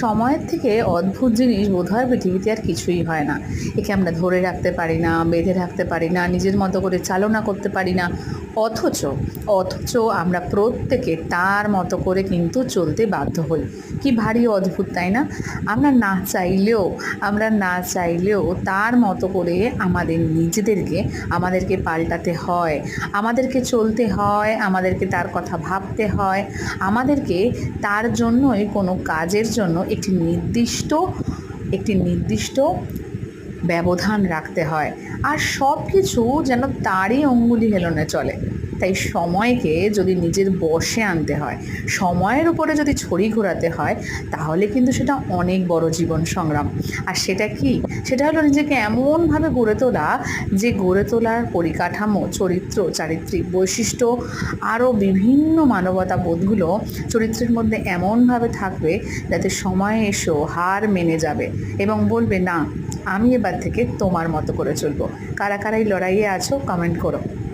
সময়ের থেকে অদ্ভুত জিনিস বোধহয় পৃথিবীতে আর কিছুই হয় না। একে আমরা ধরে রাখতে পারি না, বেঁধে রাখতে পারি না, নিজের মতো করে চালনা করতে পারি না। অথচ অথচ আমরা প্রত্যেকে তার মতো করে কিন্তু চলতে বাধ্য হই। কি ভারী অদ্ভুত, তাই না? আমরা না চাইলেও তার মতো করে আমাদেরকে পাল্টাতে হয়, আমাদেরকে চলতে হয়, আমাদেরকে তার কথা ভাবতে হয়, আমাদেরকে তার জন্যই কোনো কাজের জন্য একটি নির্দিষ্ট ব্যবধান রাখতে হয়। আর সব কিছু যেন তারই অঙ্গুলি হেলনে চলে। তাই সময়কে যদি নিজের বশে আনতে হয়, সময়ের উপরে যদি ছড়ি ঘোরাতে হয়, তাহলে কিন্তু সেটা অনেক বড় জীবন সংগ্রাম। আর সেটা কি? সেটা হলো নিজেকে এমনভাবে গড়ে তোলা, যে গড়ে তোলার পরিকাঠামো, চরিত্র, চারিত্রিক বৈশিষ্ট্য, আরও বিভিন্ন মানবতা বোধগুলো চরিত্রের মধ্যে এমনভাবে থাকবে যাতে সময়ে এসেও হার মেনে যাবে এবং বলবে, না, আমি এবার থেকে তোমার মতো করে চলবো। কারা কারা এই লড়াইয়ে আছো, কমেন্ট করো।